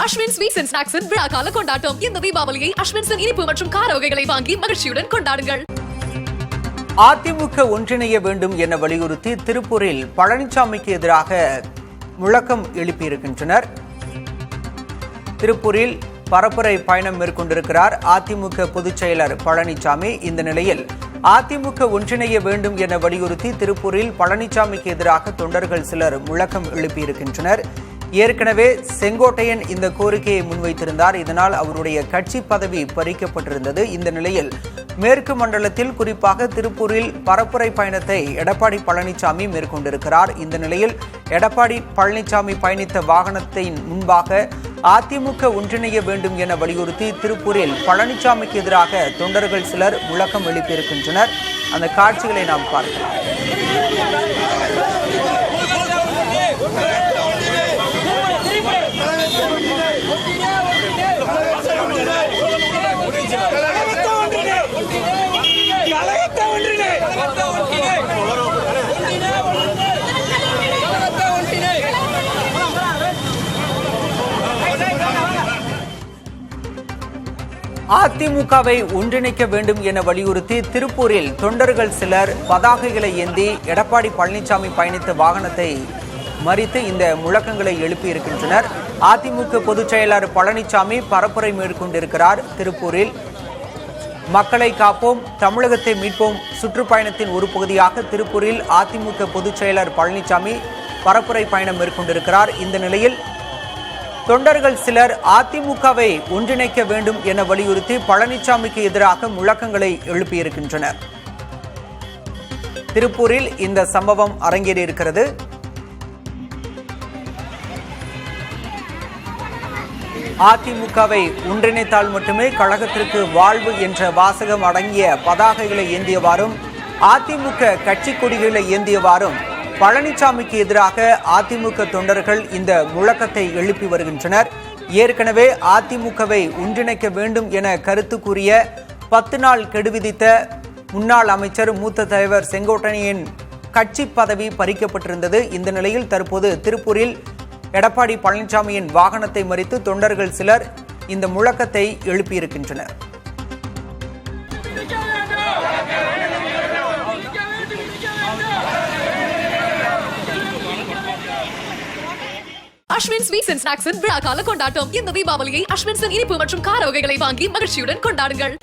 Ashwin sweets and ஸ்நாக்ஸின் விழாக்கால கொண்டாட்டம். இந்த தீபாவளியை அஸ்வின்ஸின் இனிப்பு மற்றும் கார வகைகளை வாங்கி மகிழ்ச்சியுடன் கொண்டாடுங்கள். அதிமுக ஒன்றிணைய வேண்டும் என வலியுறுத்தி திருப்பூரில் பழனிசாமிக்கு எதிராக முழக்கம் எழுப்பியிருக்கின்றனர். திருப்பூரில் பரப்புரை பயணம் மேற்கொண்டிருக்கிறார் அதிமுக பொதுச் செயலர் பழனிசாமி. இந்த நிலையில் அதிமுக ஒன்றிணைய வேண்டும் என வலியுறுத்தி திருப்பூரில் பழனிசாமிக்கு எதிராக தொண்டர்கள் சிலர் முழக்கம் எழுப்பியிருக்கின்றனர். ஏற்கனவே செங்கோட்டையன் இந்த கோரிக்கையை முன்வைத்திருந்தார். இதனால் அவருடைய கட்சி பதவி பறிக்கப்பட்டிருந்தது. இந்த நிலையில் மேற்கு மண்டலத்தில் குறிப்பாக திருப்பூரில் பரப்புரை பயணத்தை எடப்பாடி பழனிசாமி மேற்கொண்டிருக்கிறார். இந்த நிலையில் எடப்பாடி பழனிசாமி பயணித்த வாகனத்தின் முன்பாக அதிமுக ஒன்றிணைய வேண்டும் என வலியுறுத்தி திருப்பூரில் பழனிசாமிக்கு எதிராக தொண்டர்கள் சிலர் முழக்கம் எழுப்பியிருக்கின்றனர். அந்த காட்சிகளை நாம் பார்க்கலாம். அதிமுகவை ஒன்றிணைக்க வேண்டும் என வலியுறுத்தி திருப்பூரில் தொண்டர்கள் சிலர் பதாகைகளை ஏந்தி எடப்பாடி பழனிசாமி பயணித்த வாகனத்தை மறித்து இந்த முழக்கங்களை எழுப்பியிருக்கின்றனர். அதிமுக பொதுச் செயலாளர் பழனிசாமி பரப்புரை மேற்கொண்டிருக்கிறார். திருப்பூரில் மக்களை காப்போம், தமிழகத்தை மீட்போம் சுற்றுப்பயணத்தின் ஒரு பகுதியாக திருப்பூரில் அதிமுக பொதுச் செயலாளர் பழனிசாமி பரப்புரை பயணம் மேற்கொண்டிருக்கிறார். இந்த நிலையில் தொண்டர்கள் சிலர் அதிமுகவை ஒன்றிணைக்க வேண்டும் என வலியுறுத்தி பழனிசாமிக்கு எதிராக முழக்கங்களை எழுப்பியிருக்கின்றனர். திருப்பூரில் இந்த சம்பவம் அரங்கேறியிருக்கிறது. அதிமுகவை ஒன்றிணைத்தால் மட்டுமே கழகத்திற்கு வாழ்வு என்ற வாசகம் அடங்கிய பதாகைகளை ஏந்தியவாறும் அதிமுக கட்சி கொடிகளை ஏந்தியவாறும் பழனிசாமிக்கு எதிராக அதிமுக தொண்டர்கள் இந்த முழக்கத்தை எழுப்பி வருகின்றனர். ஏற்கனவே அதிமுகவை ஒன்றிணைக்க வேண்டும் என கருத்து கூறிய 10 நாள் கெடு விதித்த முன்னாள் அமைச்சர் மூத்த தலைவர் செங்கோட்டையன் கட்சி பதவி பறிக்கப்பட்டிருந்தது. இந்த நிலையில் தற்போது திருப்பூரில் எடப்பாடி பழனிசாமியின் வாகனத்தை மறித்து தொண்டர்கள் சிலர் இந்த முழக்கத்தை எழுப்பியிருக்கின்றனர். அஸ்வின் ஸ்வீட்ஸ் அண்ட் ஸ்நாக்ஸின் விழாக்கால கொண்டாட்டம். இந்த தீபாவளியை அஸ்வின்ஸின் இனிப்பு மற்றும் கார வகைகளை வாங்கி மகிழ்ச்சியுடன் கொண்டாடுங்கள்.